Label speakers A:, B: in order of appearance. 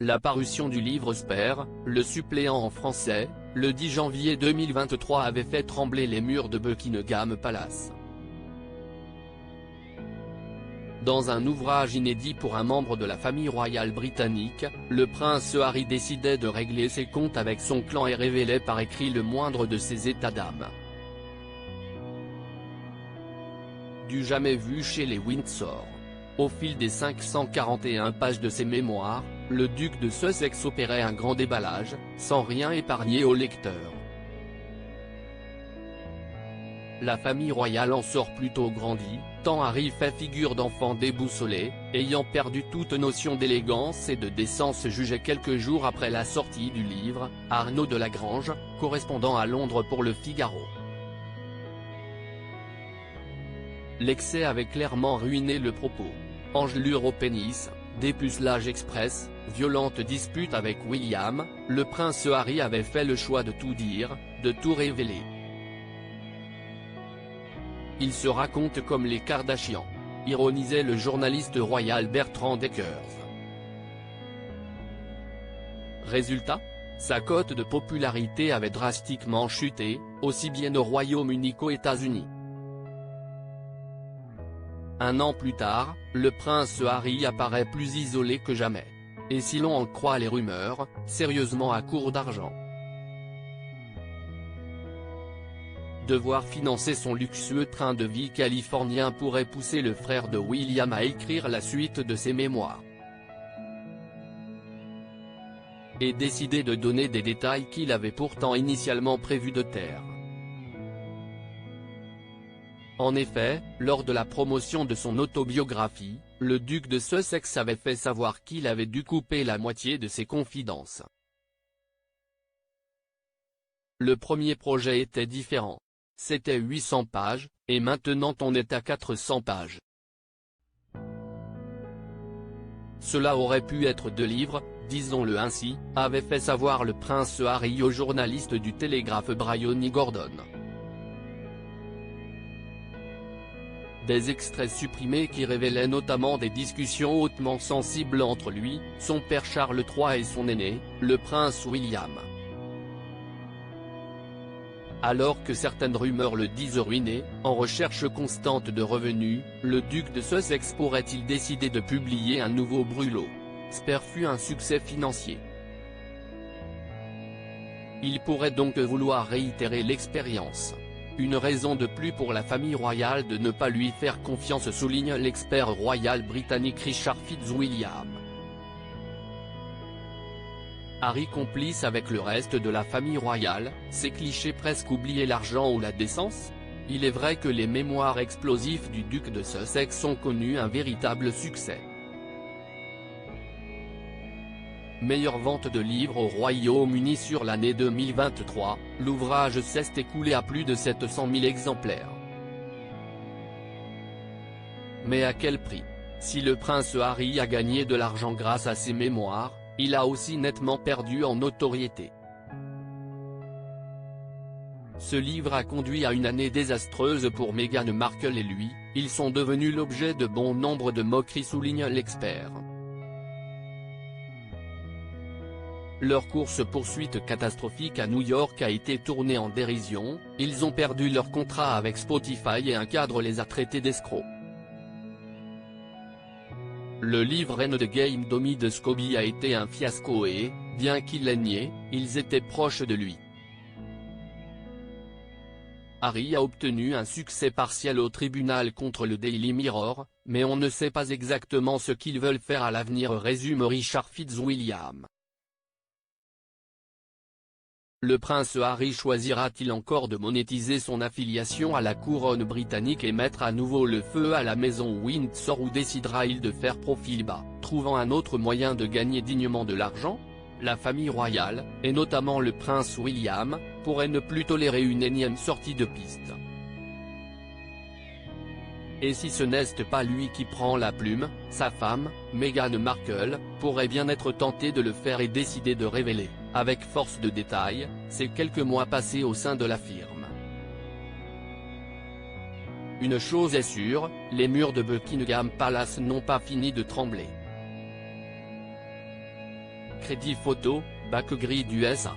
A: La parution du livre Spare, le suppléant en français, le 10 janvier 2023 avait fait trembler les murs de Buckingham Palace. Dans un ouvrage inédit pour un membre de la famille royale britannique, le prince Harry décidait de régler ses comptes avec son clan et révélait par écrit le moindre de ses états d'âme. Du jamais vu chez les Windsor. Au fil des 541 pages de ses mémoires, le duc de Sussex opérait un grand déballage, sans rien épargner au lecteur. La famille royale en sort plutôt grandie, tant Harry fait figure d'enfant déboussolé, ayant perdu toute notion d'élégance et de décence jugé quelques jours après la sortie du livre, Arnaud de Lagrange, correspondant à Londres pour Le Figaro. L'excès avait clairement ruiné le propos. Engelure au pénis, dépucelage express, violente dispute avec William, le prince Harry avait fait le choix de tout dire, de tout révéler. Il se raconte comme les Kardashians, ironisait le journaliste royal Bertrand Deckers. Résultat ? Sa cote de popularité avait drastiquement chuté, aussi bien au Royaume-Uni qu'aux États-Unis. Un an plus tard, le prince Harry apparaît plus isolé que jamais. Et si l'on en croit les rumeurs, sérieusement à court d'argent. Devoir financer son luxueux train de vie californien pourrait pousser le frère de William à écrire la suite de ses mémoires. Et décider de donner des détails qu'il avait pourtant initialement prévu de taire. En effet, lors de la promotion de son autobiographie, le duc de Sussex avait fait savoir qu'il avait dû couper la moitié de ses confidences. Le premier projet était différent. C'était 800 pages, et maintenant on est à 400 pages. Cela aurait pu être 2 livres, disons-le ainsi, avait fait savoir le prince Harry au journaliste du Télégraphe Bryony Gordon. Des extraits supprimés qui révélaient notamment des discussions hautement sensibles entre lui, son père Charles III et son aîné, le prince William. Alors que certaines rumeurs le disent ruiné, en recherche constante de revenus, le duc de Sussex pourrait-il décider de publier un nouveau brûlot. Spare fut un succès financier. Il pourrait donc vouloir réitérer l'expérience. Une raison de plus pour la famille royale de ne pas lui faire confiance, souligne l'expert royal britannique Richard Fitzwilliam. Harry complice avec le reste de la famille royale, ces clichés presque oubliés, l'argent ou la décence? Il est vrai que les mémoires explosifs du duc de Sussex ont connu un véritable succès. Meilleure vente de livres au Royaume-Uni sur l'année 2023, l'ouvrage s'est écoulé à plus de 700 000 exemplaires. Mais à quel prix? Si le prince Harry a gagné de l'argent grâce à ses mémoires, il a aussi nettement perdu en notoriété. Ce livre a conduit à une année désastreuse pour Meghan Markle et lui, ils sont devenus l'objet de bon nombre de moqueries, souligne l'expert. Leur course-poursuite catastrophique à New York a été tournée en dérision, ils ont perdu leur contrat avec Spotify et un cadre les a traités d'escrocs. Le livre End the Game d'Omid Scobie a été un fiasco et, bien qu'il l'ait nié, ils étaient proches de lui. Harry a obtenu un succès partiel au tribunal contre le Daily Mirror, mais on ne sait pas exactement ce qu'ils veulent faire à l'avenir, résume Richard Fitzwilliam. Le prince Harry choisira-t-il encore de monétiser son affiliation à la couronne britannique et mettre à nouveau le feu à la maison Windsor, ou décidera-il de faire profil bas, trouvant un autre moyen de gagner dignement de l'argent? La famille royale, et notamment le prince William, pourrait ne plus tolérer une énième sortie de piste. Et si ce n'est pas lui qui prend la plume, sa femme, Meghan Markle, pourrait bien être tentée de le faire et décider de révéler, avec force de détail, ses quelques mois passés au sein de la firme. Une chose est sûre, les murs de Buckingham Palace n'ont pas fini de trembler. Crédit Photo, bac gris du SA.